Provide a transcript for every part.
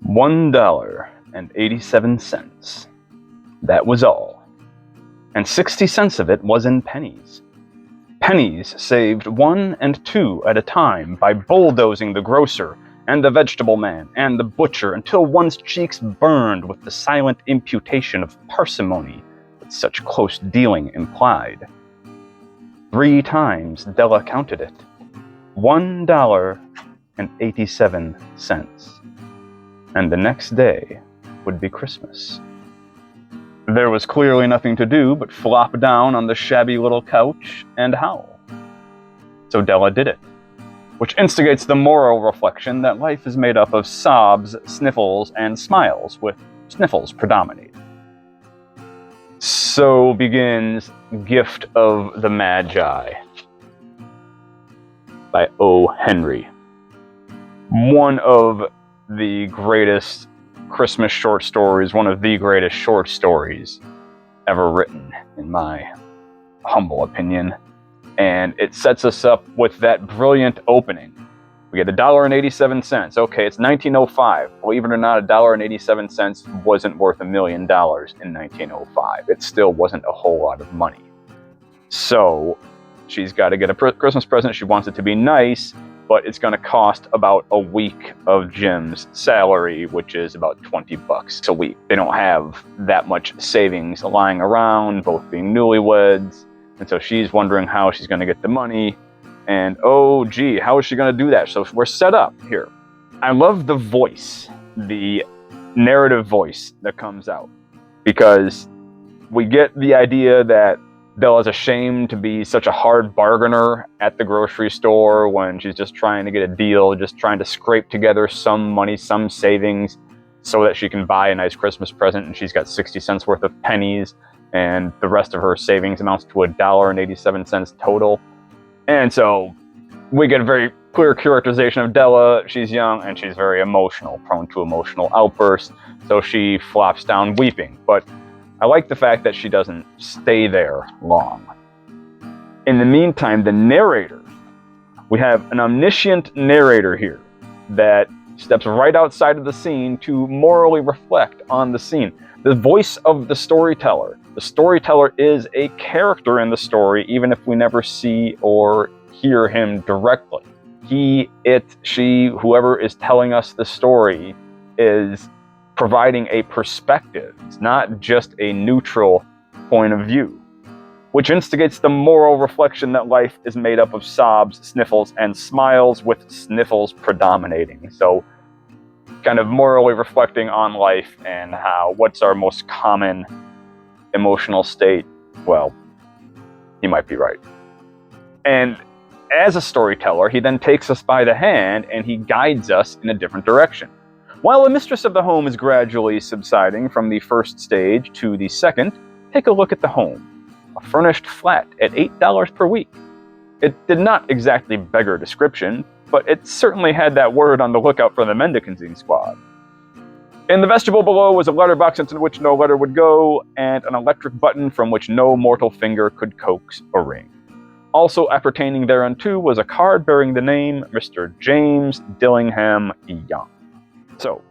$1.87. That was all. And 60 cents of it was in pennies. Pennies saved 1 and 2 at a time by bulldozing the grocer and the vegetable man and the butcher until one's cheeks burned with the silent imputation of parsimony that such close dealing implied. 3 times Della counted it. $1.87. And the next day would be Christmas. There was clearly nothing to do but flop down on the shabby little couch and howl. So Della did it, which instigates the moral reflection that life is made up of sobs, sniffles, and smiles, with sniffles predominating. So begins Gift of the Magi by O. Henry. One of the greatest Christmas short stories, one of the greatest short stories ever written, in my humble opinion. And it sets us up with that brilliant opening. We get $1.87. Okay, it's 1905. Believe it or not, $1.87 wasn't worth $1 million in 1905. It still wasn't a whole lot of money. So she's got to get a Christmas present. She wants it to be nice, but it's going to cost about a week of Jim's salary, which is about $20 a week. They don't have that much savings lying around, both being newlyweds. And so she's wondering how she's going to get the money. And oh, gee, how is she going to do that? So we're set up here. I love the voice, the narrative voice that comes out. Because we get the idea that Della's ashamed to be such a hard bargainer at the grocery store when she's just trying to get a deal, just trying to scrape together some money, some savings, so that she can buy a nice Christmas present. And she's got 60 cents worth of pennies. And the rest of her savings amounts to $1.87 total. And so we get a very clear characterization of Della. She's young and she's very emotional, prone to emotional outbursts. So she flops down weeping. But I like the fact that she doesn't stay there long. In the meantime, the narrator, we have an omniscient narrator here that steps right outside of the scene to morally reflect on the scene. The voice of the storyteller. The storyteller is a character in the story, even if we never see or hear him directly. He, it, she, whoever is telling us the story is providing a perspective. It's not just a neutral point of view, which instigates the moral reflection that life is made up of sobs, sniffles, and smiles, with sniffles predominating. So kind of morally reflecting on life and how, what's our most common emotional state? Well, he might be right. And as a storyteller, he then takes us by the hand and he guides us in a different direction. While the mistress of the home is gradually subsiding from the first stage to the second, take a look at the home. A furnished flat at $8 per week. It did not exactly beggar description, but it certainly had that word on the lookout for the mendicanting squad. In the vestibule below was a letterbox into which no letter would go, and an electric button from which no mortal finger could coax a ring. Also appertaining thereunto was a card bearing the name Mr. James Dillingham Young. So,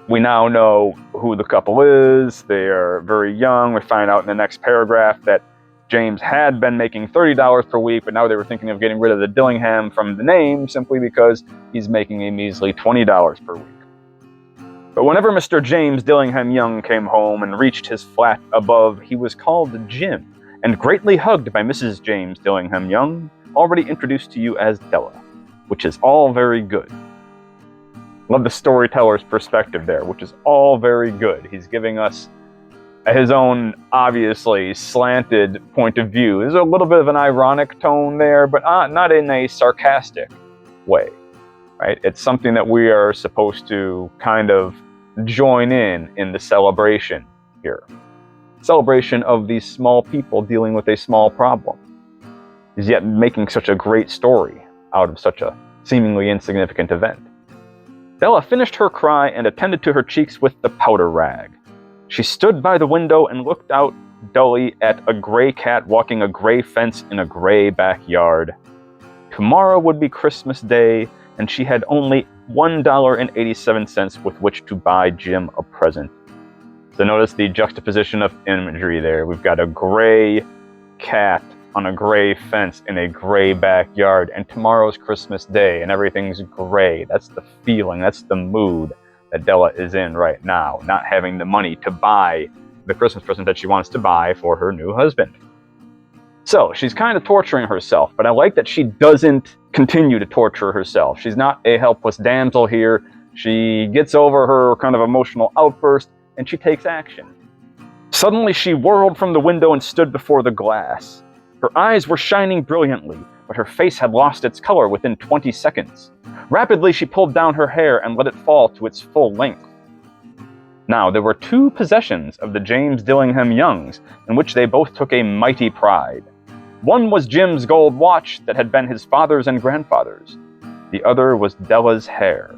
we now know who the couple is. They are very young. We find out in the next paragraph that James had been making $30 per week, but now they were thinking of getting rid of the Dillingham from the name simply because he's making a measly $20 per week. But whenever Mr. James Dillingham Young came home and reached his flat above, he was called Jim and greatly hugged by Mrs. James Dillingham Young, already introduced to you as Della, which is all very good. Love the storyteller's perspective there, which is all very good. He's giving us his own, obviously, slanted point of view. There's a little bit of an ironic tone there, but not in a sarcastic way, right? It's something that we are supposed to kind of join in the celebration here. Celebration of these small people dealing with a small problem, is yet making such a great story out of such a seemingly insignificant event. Della finished her cry and attended to her cheeks with the powder rag. She stood by the window and looked out dully at a gray cat walking a gray fence in a gray backyard. Tomorrow would be Christmas Day, and she had only $1.87 with which to buy Jim a present. So notice the juxtaposition of imagery there. We've got a gray cat on a gray fence in a gray backyard, and tomorrow's Christmas Day, and everything's gray. That's the feeling, that's the mood that Della is in right now, not having the money to buy the Christmas present that she wants to buy for her new husband. So she's kind of torturing herself, but I like that she doesn't continue to torture herself. She's not a helpless damsel here. She gets over her kind of emotional outburst, and she takes action. Suddenly she whirled from the window and stood before the glass. Her eyes were shining brilliantly, but her face had lost its color within 20 seconds. Rapidly she pulled down her hair and let it fall to its full length. Now there were 2 possessions of the James Dillingham Youngs in which they both took a mighty pride. One was Jim's gold watch that had been his father's and grandfather's. The other was Della's hair.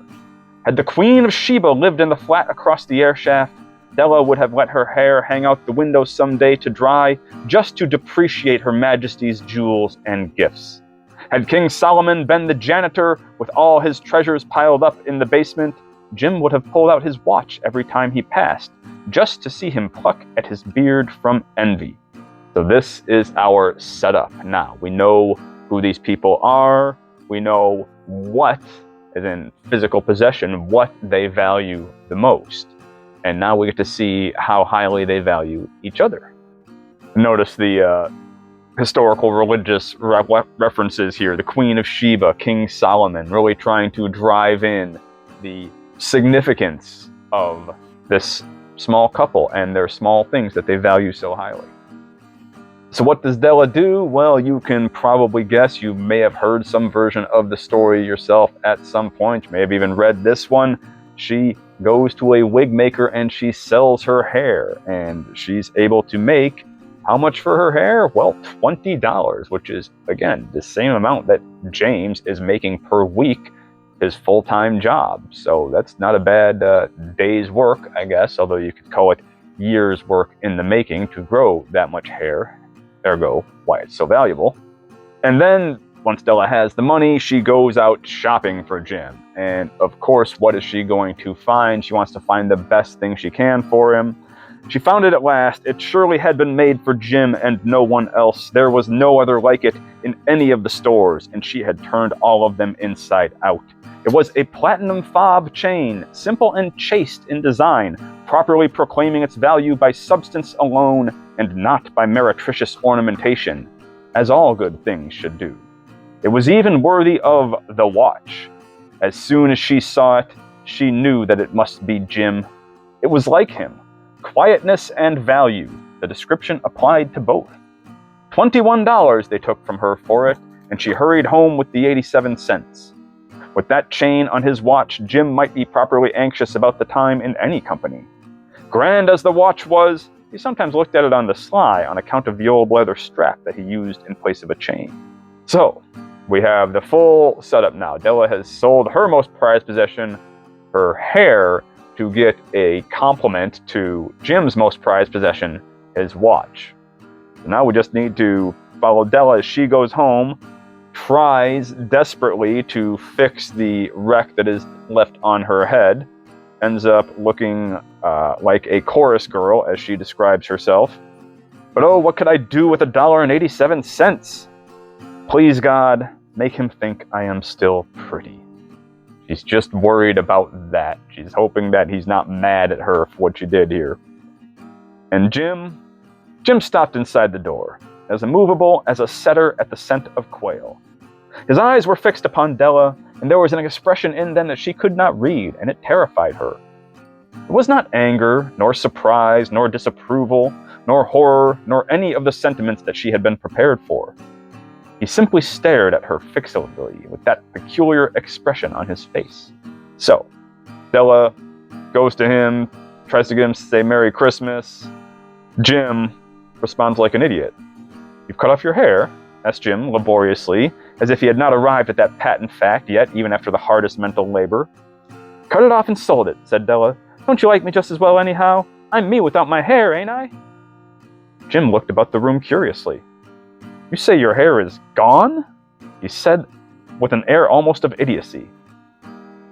Had the Queen of Sheba lived in the flat across the air shaft, Della would have let her hair hang out the window someday to dry, just to depreciate Her Majesty's jewels and gifts. Had King Solomon been the janitor with all his treasures piled up in the basement, Jim would have pulled out his watch every time he passed, just to see him pluck at his beard from envy. So this is our setup now. We know who these people are. We know what, as in physical possession, what they value the most. And now we get to see how highly they value each other. Notice the historical religious references here. The Queen of Sheba, King Solomon, really trying to drive in the significance of this small couple and their small things that they value so highly. So what does Della do? Well, you can probably guess. You may have heard some version of the story yourself at some point. You may have even read this one. She goes to a wig maker and she sells her hair, and she's able to make how much for her hair? Well, $20, which is, again, the same amount that James is making per week, his full-time job. So that's not a bad day's work, I guess, although you could call it years' work in the making to grow that much hair, ergo why it's so valuable. And then once Della has the money, she goes out shopping for Jim. And of course, what is she going to find? She wants to find the best thing she can for him. She found it at last. It surely had been made for Jim and no one else. There was no other like it in any of the stores, and she had turned all of them inside out. It was a platinum fob chain, simple and chaste in design, properly proclaiming its value by substance alone and not by meretricious ornamentation, as all good things should do. It was even worthy of the watch. As soon as she saw it, she knew that it must be Jim. It was like him. Quietness and value, the description applied to both. $21 they took from her for it, and she hurried home with the 87 cents. With that chain on his watch, Jim might be properly anxious about the time in any company. Grand as the watch was, he sometimes looked at it on the sly on account of the old leather strap that he used in place of a chain. So, we have the full setup now. Della has sold her most prized possession, her hair, to get a compliment to Jim's most prized possession, his watch. So now we just need to follow Della as she goes home, tries desperately to fix the wreck that is left on her head, ends up looking like a chorus girl, as she describes herself. But oh, what could I do with $1.87? Please, God, make him think I am still pretty. She's just worried about that. She's hoping that he's not mad at her for what she did here. And Jim stopped inside the door, as immovable as a setter at the scent of quail. His eyes were fixed upon Della, and there was an expression in them that she could not read, and it terrified her. It was not anger, nor surprise, nor disapproval, nor horror, nor any of the sentiments that she had been prepared for. He simply stared at her fixedly with that peculiar expression on his face. So, Della goes to him, tries to get him to say Merry Christmas. Jim responds like an idiot. "You've cut off your hair?" asked Jim laboriously, as if he had not arrived at that patent fact yet, even after the hardest mental labor. "Cut it off and sold it," said Della. "Don't you like me just as well anyhow? I'm me without my hair, ain't I?" Jim looked about the room curiously. "You say your hair is gone?" he said with an air almost of idiocy.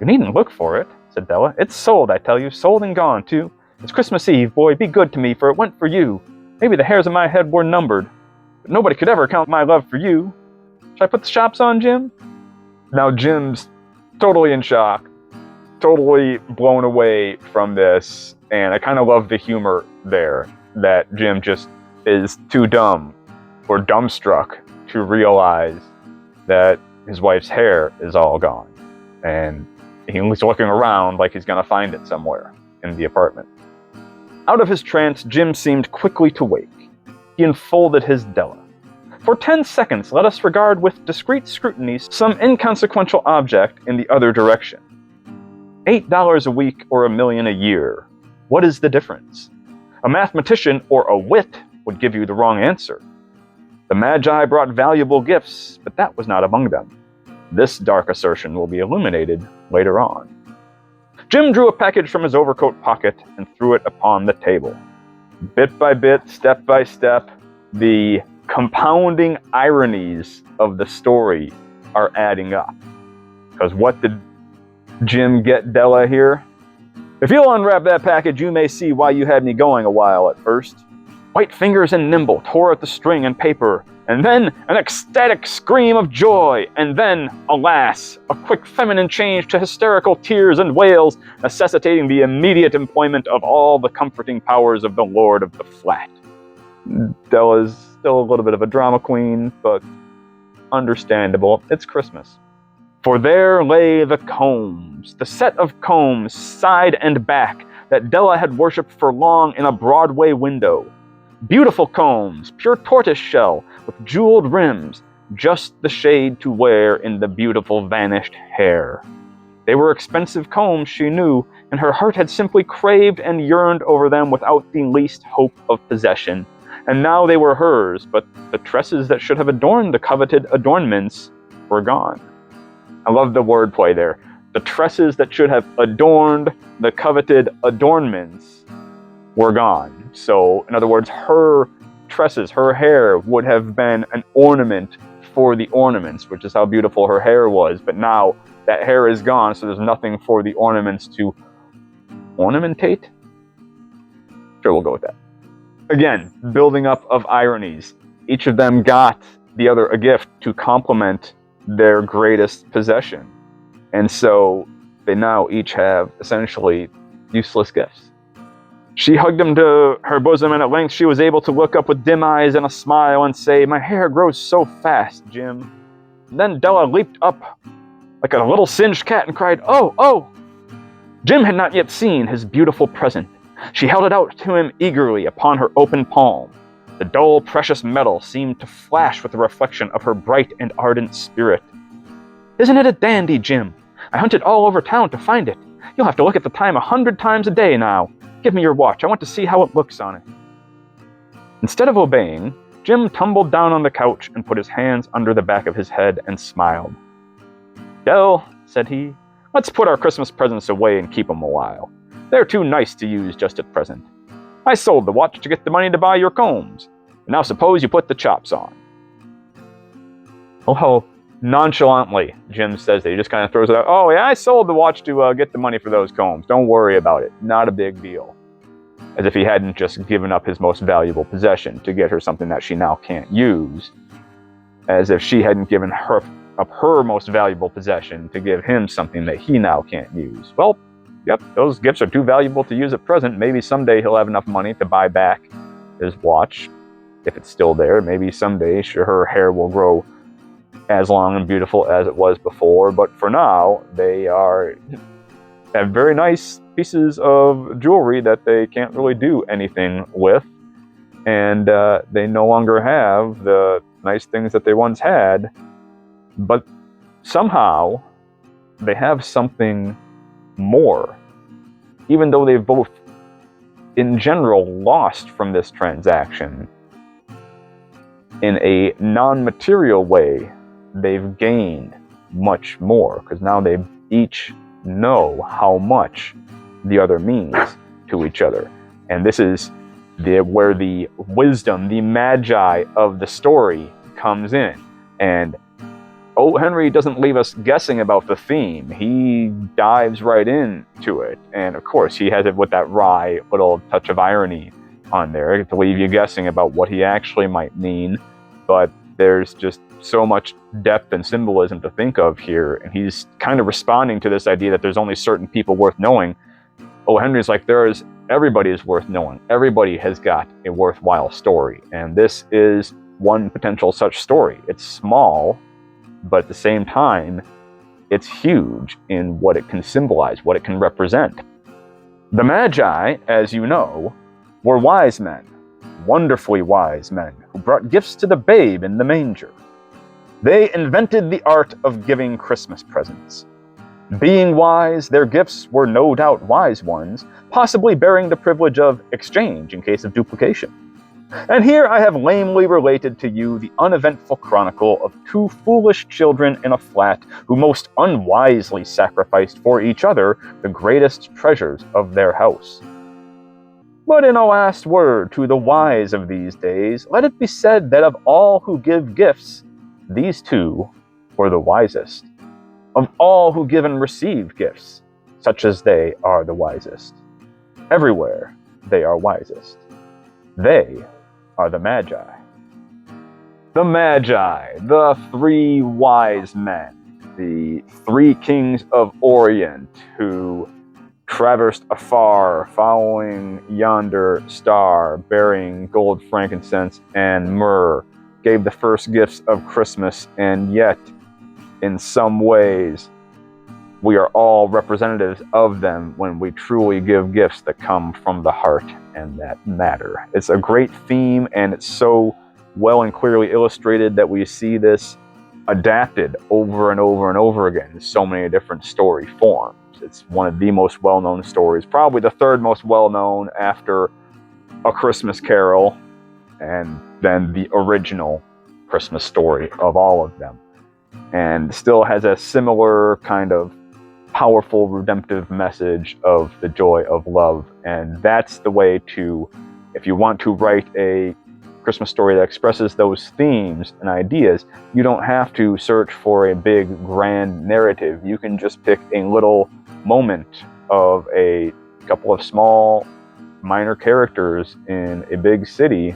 You needn't look for it, said Della. It's sold, I tell you, sold and gone, too. It's Christmas Eve, boy, be good to me, for it went for you. Maybe the hairs on my head were numbered, but nobody could ever count my love for you. Should I put the shops on, Jim? Now Jim's totally in shock, totally blown away from this, and I kind of love the humor there, that Jim just is too dumb or dumbstruck to realize that his wife's hair is all gone. And he's looking around like he's going to find it somewhere in the apartment. Out of his trance, Jim seemed quickly to wake. He enfolded his Della. For 10 seconds, let us regard with discreet scrutiny some inconsequential object in the other direction. $8 a week or $1 million a year. What is the difference? A mathematician or a wit would give you the wrong answer. The Magi brought valuable gifts, but that was not among them. This dark assertion will be illuminated later on. Jim drew a package from his overcoat pocket and threw it upon the table. Bit by bit, step by step, the compounding ironies of the story are adding up. Because what did Jim get Della here? If you'll unwrap that package, you may see why you had me going a while at first. White fingers and nimble tore at the string and paper, and then an ecstatic scream of joy, and then, alas, a quick feminine change to hysterical tears and wails, necessitating the immediate employment of all the comforting powers of the Lord of the Flat. Della's still a little bit of a drama queen, but understandable. It's Christmas. For there lay the combs, the set of combs, side and back, that Della had worshipped for long in a Broadway window. Beautiful combs, pure tortoise shell, with jeweled rims, just the shade to wear in the beautiful vanished hair. They were expensive combs, she knew, and her heart had simply craved and yearned over them without the least hope of possession. And now they were hers, but the tresses that should have adorned the coveted adornments were gone. I love the wordplay there. The tresses that should have adorned the coveted adornments were gone. So, in other words, her tresses, her hair would have been an ornament for the ornaments, which is how beautiful her hair was. But now that hair is gone, so there's nothing for the ornaments to ornamentate? Sure, we'll go with that. Again, building up of ironies. Each of them got the other a gift to complement their greatest possession. And so they now each have essentially useless gifts. She hugged him to her bosom, and at length she was able to look up with dim eyes and a smile and say, "My hair grows so fast, Jim." And then Della leaped up like a little singed cat and cried, "Oh, oh!" Jim had not yet seen his beautiful present. She held it out to him eagerly upon her open palm. The dull, precious metal seemed to flash with the reflection of her bright and ardent spirit. "Isn't it a dandy, Jim? I hunted all over town to find it. You'll have to look at the time 100 times a day now. Give me your watch. I want to see how it looks on it." Instead of obeying, Jim tumbled down on the couch and put his hands under the back of his head and smiled. "Dell," said he, "let's put our Christmas presents away and keep them a while. They're too nice to use just at present. I sold the watch to get the money to buy your combs. And now suppose you put the chops on." Oh, how nonchalantly Jim says that. He just kind of throws it out. "Oh, yeah, I sold the watch to get the money for those combs. Don't worry about it. Not a big deal." As if he hadn't just given up his most valuable possession to get her something that she now can't use. As if she hadn't given up her most valuable possession to give him something that he now can't use. Well, yep, those gifts are too valuable to use at present. Maybe someday he'll have enough money to buy back his watch, if it's still there. Maybe someday her hair will grow as long and beautiful as it was before, but for now, they have very nice pieces of jewelry that they can't really do anything with, and they no longer have the nice things that they once had, but somehow they have something more, even though they've both, in general, lost from this transaction. In a non-material way, they've gained much more, because now they each know how much the other means to each other. And this is where the wisdom, the magi of the story comes in. And O. Henry doesn't leave us guessing about the theme. He dives right into it. And of course, he has it with that wry little touch of irony on there to leave you guessing about what he actually might mean. But there's just so much depth and symbolism to think of here. And he's kind of responding to this idea that there's only certain people worth knowing. O. Henry's like, everybody is worth knowing. Everybody has got a worthwhile story. And this is one potential such story. It's small, but at the same time, it's huge in what it can symbolize, what it can represent. The Magi, as you know, were wise men, wonderfully wise men, who brought gifts to the babe in the manger. They invented the art of giving Christmas presents. Being wise, their gifts were no doubt wise ones, possibly bearing the privilege of exchange in case of duplication. And here I have lamely related to you the uneventful chronicle of two foolish children in a flat who most unwisely sacrificed for each other the greatest treasures of their house. But in a last word to the wise of these days, let it be said that of all who give gifts, these two were the wisest. Of all who give and receive gifts, such as they are the wisest. Everywhere they are wisest. They are the Magi. The Magi, the three wise men, the three kings of Orient who traversed afar, following yonder star, bearing gold, frankincense, and myrrh, gave the first gifts of Christmas, and yet, in some ways, we are all representatives of them when we truly give gifts that come from the heart and that matter. It's a great theme, and it's so well and clearly illustrated that we see this adapted over and over and over again in so many different story forms. It's one of the most well-known stories, probably the third most well-known after A Christmas Carol, and then the original Christmas story of all of them. And still has a similar kind of powerful redemptive message of the joy of love. And that's the way to, if you want to write a Christmas story that expresses those themes and ideas, you don't have to search for a big grand narrative. You can just pick a little moment of a couple of small minor characters in a big city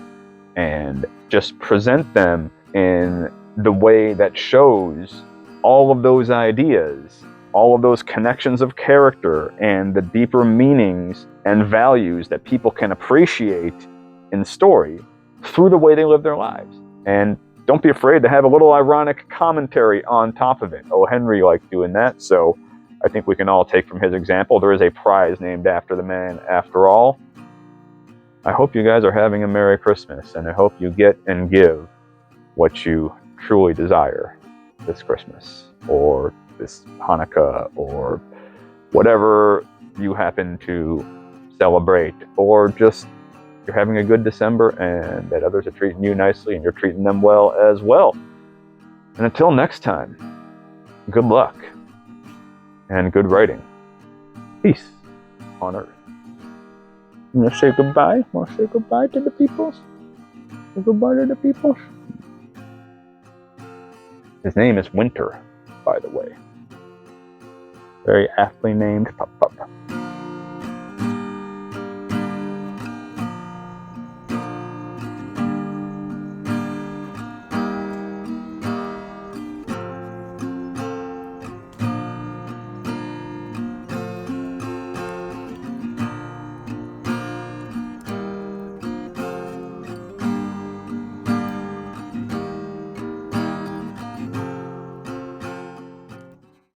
and just present them in the way that shows all of those ideas, all of those connections of character, and the deeper meanings and values that people can appreciate in story through the way they live their lives. And don't be afraid to have a little ironic commentary on top of it. O. Henry liked doing that, so I think we can all take from his example. There is a prize named after the man after all. I hope you guys are having a Merry Christmas, and I hope you get and give what you truly desire this Christmas, or this Hanukkah, or whatever you happen to celebrate, or just you're having a good December and that others are treating you nicely and you're treating them well as well. And until next time, good luck and good writing. Peace on earth. You want to say goodbye? Want to say goodbye to the peoples? Say goodbye to the peoples? His name is Winter, by the way. Very aptly named. Pup, pup.